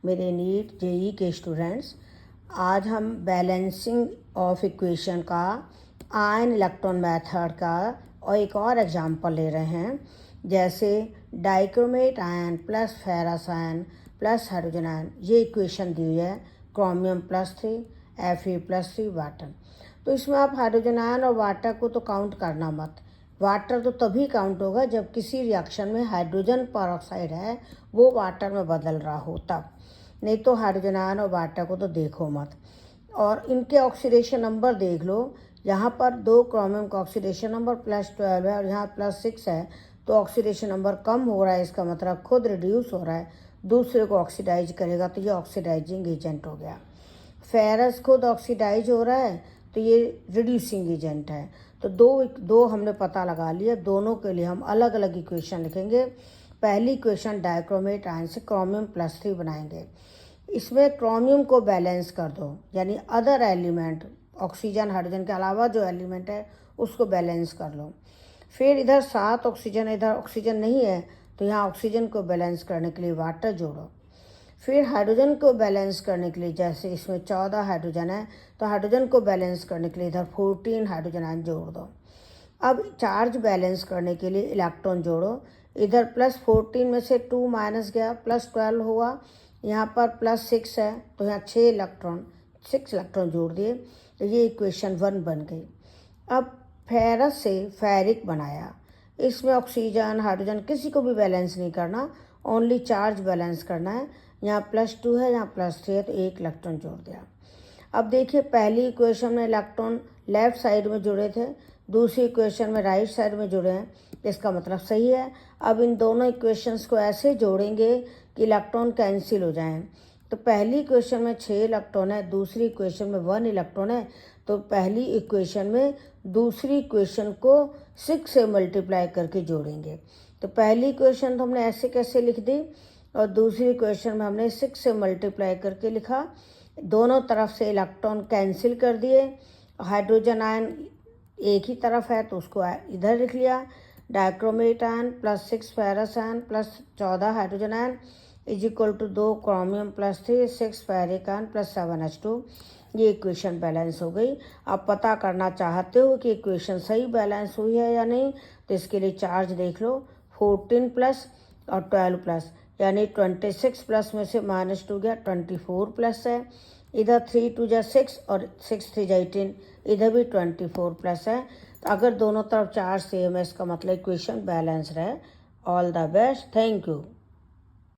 मेरे NEET JEE के students. आज हम बैलेंसिंग ऑफ इक्वेशन का आयन इलेक्ट्रॉन मेथड का और एक और एग्जांपल ले रहे हैं। जैसे dichromate ion plus ferrous ion plus hydrogen ion, ये इक्वेशन दी हुई है क्रोमियम +3 Fe+3 वाटर। तो इसमें आप हाइड्रोजन आयन और वाटर को तो काउंट करना मत। वाटर तो तभी काउंट होगा जब किसी रिएक्शन में हाइड्रोजन परऑक्साइड है वो वाटर में बदल रहा हो तब, नहीं तो हाइड्रोजन आयन और वाटर को तो देखो मत। और इनके ऑक्सीडेशन नंबर देख लो। यहाँ पर 2 क्रोमियम का ऑक्सीडेशन नंबर +12 है और यहाँ +6 है, तो ऑक्सीडेशन नंबर कम हो रहा है। इसका मतलब खुद रिड्यूस हो रहा है, दूसरे को ऑक्सीडाइज करेगा तो ये ऑक्सीडाइजिंग एजेंट हो गया। फेरस खुद ऑक्सीडाइज हो रहा है तो ये रिड्यूसिंग एजेंट है। तो दो हमने पता लगा लिया। दोनों के लिए हम अलग अलग इक्वेशन लिखेंगे। पहली इक्वेशन डाइक्रोमेट आयन से क्रोमियम +3 बनाएंगे। इसमें क्रोमियम को बैलेंस कर दो, यानी अदर एलिमेंट ऑक्सीजन हाइड्रोजन के अलावा जो एलिमेंट है उसको बैलेंस कर लो। फिर इधर 7 ऑक्सीजन, इधर ऑक्सीजन नहीं है तो यहाँ ऑक्सीजन को बैलेंस करने के लिए वाटर जोड़ो। फिर हाइड्रोजन को बैलेंस करने के लिए, जैसे इसमें 14 हाइड्रोजन है तो हाइड्रोजन को बैलेंस करने के लिए इधर 14 हाइड्रोजन आयन जोड़ दो। अब चार्ज बैलेंस करने के लिए इलेक्ट्रॉन जोड़ो। इधर +14 में से 2 माइनस गया, +12 हुआ। यहाँ पर +6 है तो यहाँ 6 इलेक्ट्रॉन जोड़ दिए, तो ये इक्वेशन 1 बन गई। अब फेरस से फेरिक बनाया। इसमें ऑक्सीजन हाइड्रोजन किसी को भी बैलेंस नहीं करना, ओनली चार्ज बैलेंस करना है। यहाँ +2 है, यहाँ +3 है, तो 1 इलेक्ट्रॉन जोड़ दिया। अब देखिए, पहली इक्वेशन में इलेक्ट्रॉन लेफ्ट साइड में जुड़े थे, दूसरी इक्वेशन में राइट साइड में जुड़े हैं, इसका मतलब सही है। अब इन दोनों इक्वेशंस को ऐसे जोड़ेंगे कि इलेक्ट्रॉन कैंसिल हो जाएं। तो पहली इक्वेशन में 6 इलेक्ट्रॉन है, दूसरी इक्वेशन में 1 इलेक्ट्रॉन है, तो पहली इक्वेशन में दूसरी इक्वेशन को 6 से मल्टीप्लाई करके जोड़ेंगे। तो पहली इक्वेशन तो हमने ऐसे कैसे लिख दी और दूसरी इक्वेशन में हमने 6 से मल्टीप्लाई करके लिखा। दोनों तरफ से इलेक्ट्रॉन कैंसिल कर दिए। हाइड्रोजन आयन एक ही तरफ है तो उसको इधर लिख लिया। Dichromate ion +6 ferrous ion +14 hydrogen ion = 2 chromium +3 6 ferric ion +7 H2। ये इक्वेशन बैलेंस हो गई। आप पता करना चाहते हो कि इक्वेशन सही बैलेंस हुई है या नहीं, तो इसके लिए चार्ज देख लो। 14 प्लस और 12 प्लस, यानी 26 प्लस में से -2 गया, 24 प्लस है। इधर 3 2 जा 6 और 6 3 जा 18, इधर भी 24 प्लस है। तो अगर दोनों तरफ चार्ज सेम है, इसका मतलब इक्वेशन बैलेंस्ड है। All the best, thank you.